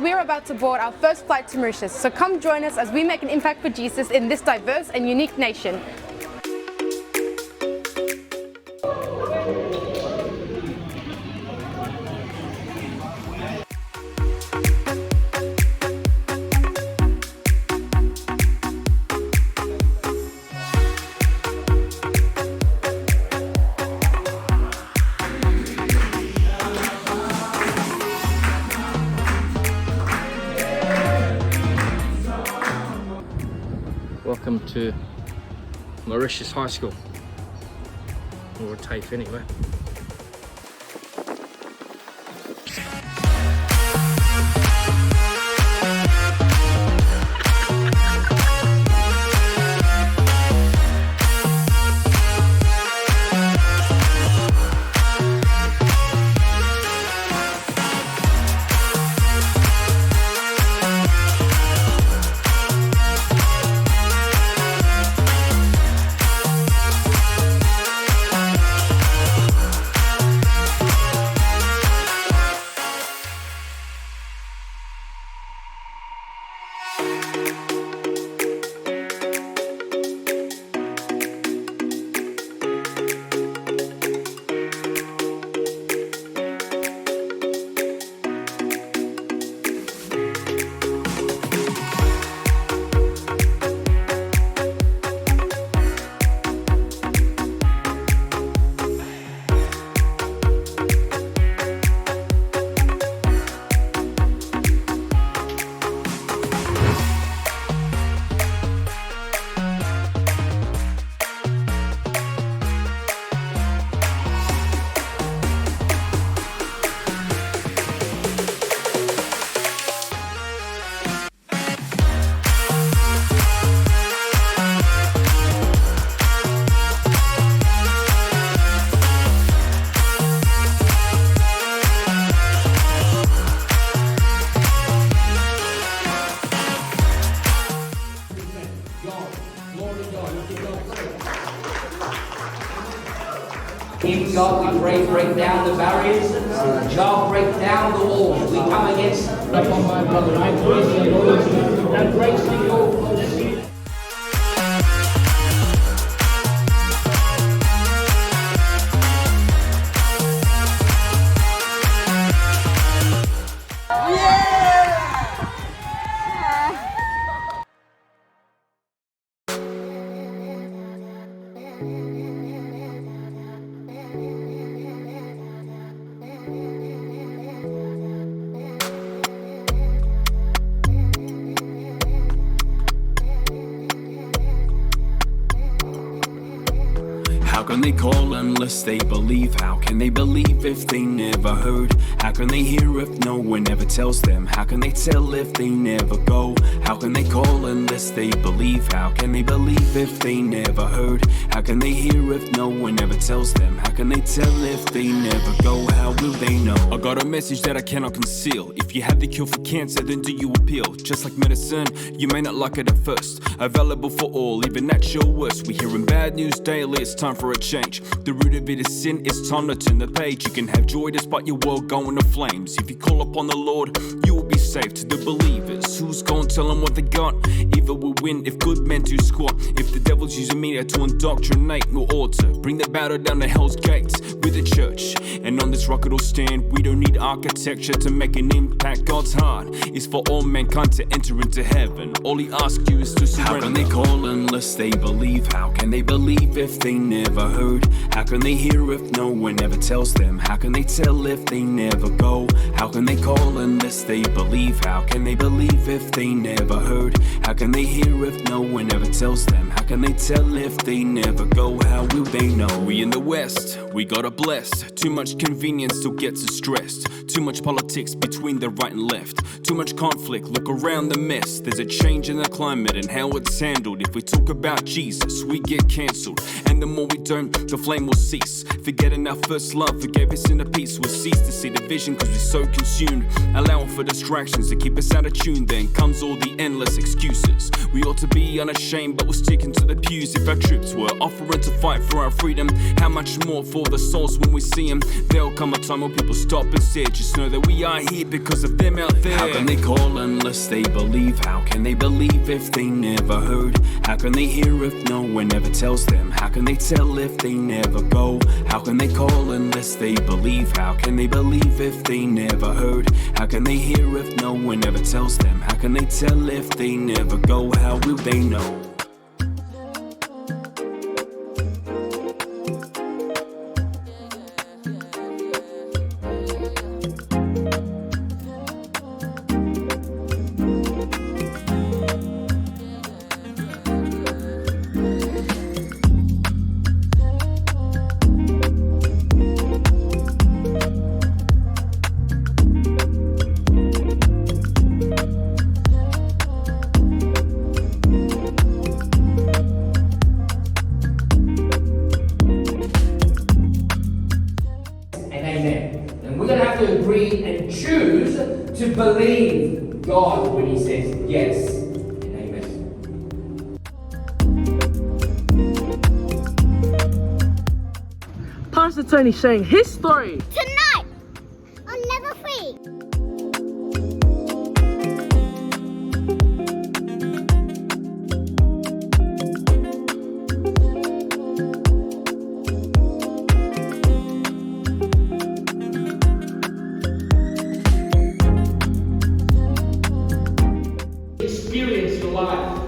we're about to board our first flight to Mauritius, so come join us as we make an impact for Jesus in this diverse and unique nation. Welcome to Mauritius High School, or TAFE anyway. In God we pray, break down the barriers. God, break down the walls. We come against upon my brother. I praise the Lord and grace to you. How can they call unless they believe? How can they believe if they never heard? How can they hear if no one ever tells them? How can they tell if they never go? How can they call unless they believe? How can they believe if they never heard? How can they hear if no one ever tells them? How can they tell if they never go? How will they know? I got a message that I cannot conceal. If you have the cure for cancer, then do you appeal? Just like medicine, you may not like it at first. Available for all, even at your worst. We hearing bad news daily, it's time for a change. The root of it is sin, it's time to turn the page. You can have joy despite your world going to flames. If you call upon the Lord, you will be saved. To the believers, who's gonna tell them what they got? Evil will win if good men do squat. If the devil's using media to indoctrinate, we'll alter. Bring the battle down to hell's gates with the church. And on this rock it'll stand. We don't need architecture to make an impact. God's heart is for all mankind to enter into heaven. All he asks you is to surrender. How can they call unless they believe? How can they believe if they never heard? How can they hear if no one ever tells them? How can they tell if they never go? How can they call unless they believe? How can they believe if they never heard? How can they hear if no one ever tells them? How can they tell if they never go? How will they know? We in the West, we got a blessed. Too much convenience still gets us stressed. Too much politics between the right and left. Too much conflict, look around the mess. There's a change in the climate and how it's handled. If we took talk about Jesus, we get cancelled. And the more we don't, the flame will cease. Forgetting our first love that gave us inner peace. We'll cease to see the vision cause we're so consumed, allowing for distractions to keep us out of tune. Then comes all the endless excuses. We ought to be unashamed, but we're sticking to the pews. If our troops were offering to fight for our freedom, how much more for the souls when we see them? There'll come a time when people stop and stare. Just know that we are here because of them out there. How can they call unless they believe? How can they believe if they never heard? How can they hear if no one ever tells them? How can they tell if they never go? How can they call unless they believe? How can they believe if they never heard? How can they hear if no one ever tells them? How can they tell if they never go? How will they know? To agree and choose to believe God when He says yes and amen. Pastor Tony sharing his story. Tonight on Level 3. Experience your life.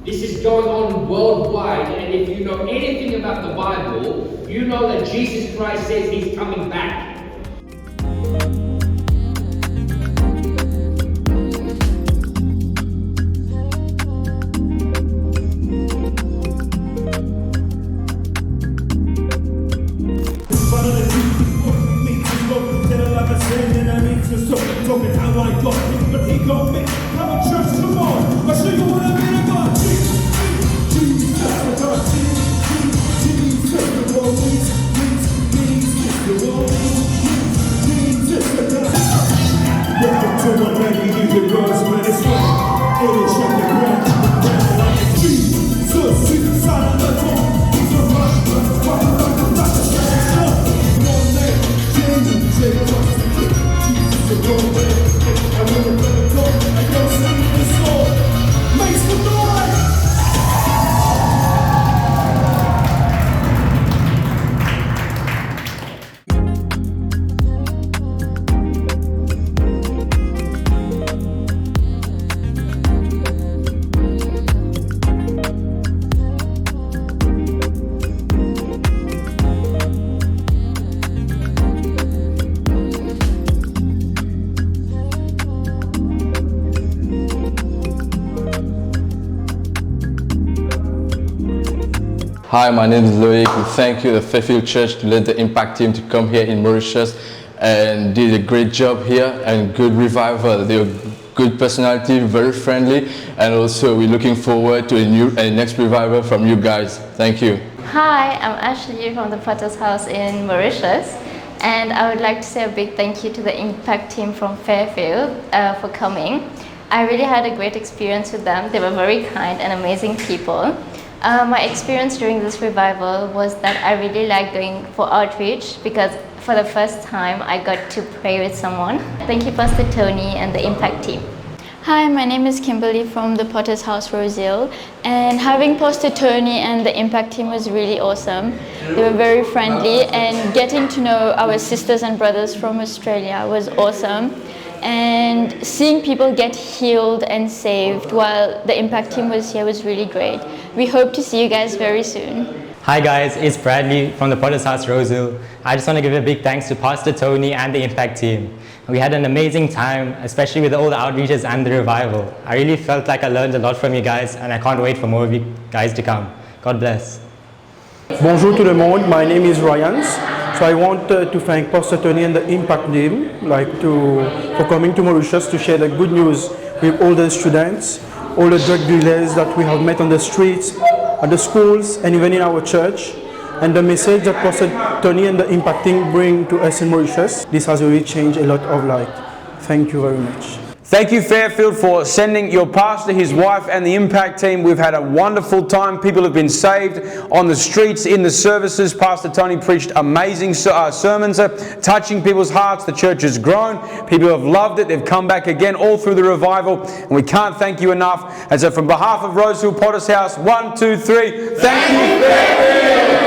This is going on worldwide, and if you know anything about the Bible, you know that Jesus Christ says He's coming back. Talking how I got it, but he got me. I'm a church, come on. I'll show you what I mean about Jesus, the world needs, the world needs, welcome to my man, you use the girls when it's fun. It is shut the ground, like Jesus, Jesus, sign of the tone. He's a rush, rush, one name, Jesus, the road way. I will let it go. I go sing this song. Make some noise. Hi, my name is Loic. We thank you, the Fairfield Church, to let the Impact team to come here in Mauritius and did a great job here and good revival. They're good personality, very friendly, and also we're looking forward to a next revival from you guys. Thank you. Hi, I'm Ashley from the Potter's House in Mauritius, and I would like to say a big thank you to the Impact team from Fairfield for coming. I really had a great experience with them. They were very kind and amazing people. My experience during this revival was that I really liked going for outreach because for the first time I got to pray with someone. Thank you, Pastor Tony and the Impact team. Hi, my name is Kimberly from the Potter's House, Rosehill, and having Pastor Tony and the Impact team was really awesome. They were very friendly, and getting to know our sisters and brothers from Australia was awesome. And seeing people get healed and saved while the Impact team was here was really great. We hope to see you guys very soon. Hi guys, it's Bradley from the Potter's House, Rosehill. I just want to give a big thanks to Pastor Tony and the Impact team. We had an amazing time, especially with all the outreaches and the revival. I really felt like I learned a lot from you guys, and I can't wait for more of you guys to come. God bless. Bonjour tout le monde, my name is Ryan. So I want to thank Pastor Tony and the Impact team for coming to Mauritius to share the good news with all the students, all the drug dealers that we have met on the streets, at the schools, and even in our church. And the message that Pastor Tony and the Impact team bring to us in Mauritius, this has really changed a lot of life. Thank you very much. Thank you, Fairfield, for sending your pastor, his wife, and the Impact team. We've had a wonderful time. People have been saved on the streets, in the services. Pastor Tony preached amazing sermons, touching people's hearts. The church has grown. People have loved it. They've come back again all through the revival. And we can't thank you enough. And so from behalf of Rosehill Potter's House, 1, 2, 3, thank you, Fairfield!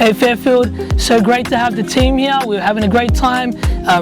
Hey Fairfield, so great to have the team here. We're having a great time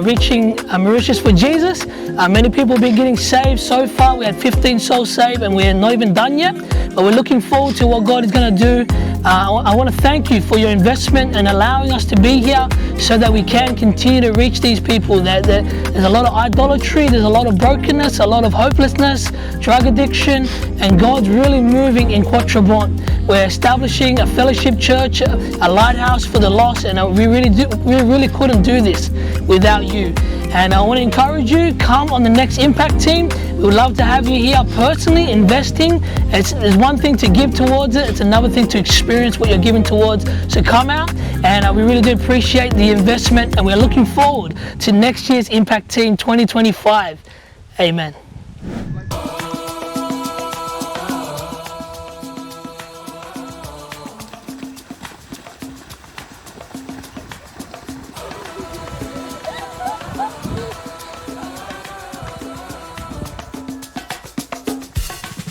reaching Mauritius for Jesus. Many people have been getting saved so far. We had 15 souls saved and we're not even done yet, but we're looking forward to what God is going to do. I want to thank you for your investment and allowing us to be here so that we can continue to reach these people. There's a lot of idolatry, there's a lot of brokenness, a lot of hopelessness, drug addiction, and God's really moving in Quatre Bras. We're establishing a fellowship church, a lighthouse for the lost, and we really couldn't do this without you. And I want to encourage you, come on the next Impact team. We would love to have you here personally investing. It's one thing to give towards it, it's another thing to experience what you're giving towards. So come out, and we really do appreciate the investment, and we're looking forward to next year's Impact Team 2025. Amen.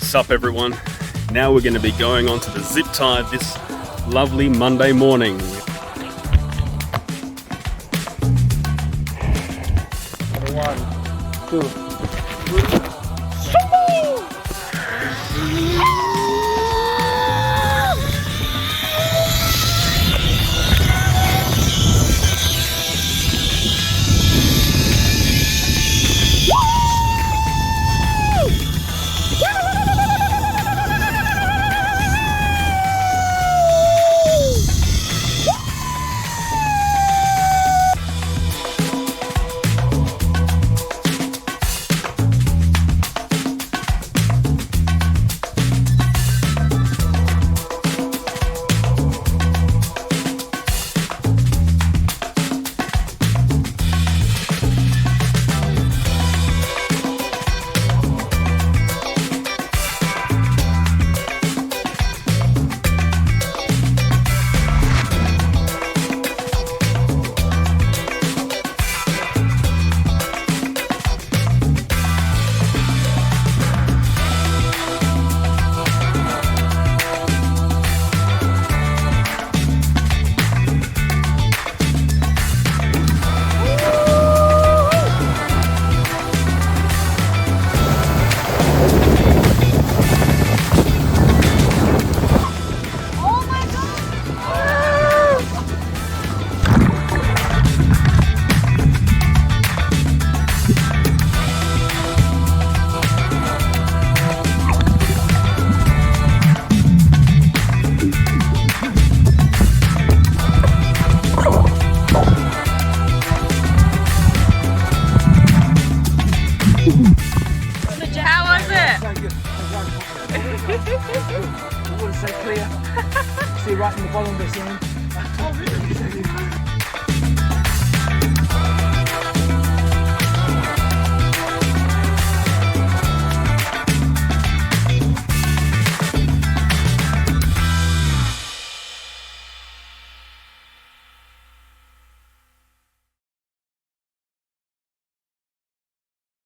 Sup everyone, now we're going to be going on to the zip tide this lovely Monday morning. 1, 2, 3. How was it? I wouldn't say clear. See right in the bottom of the scene.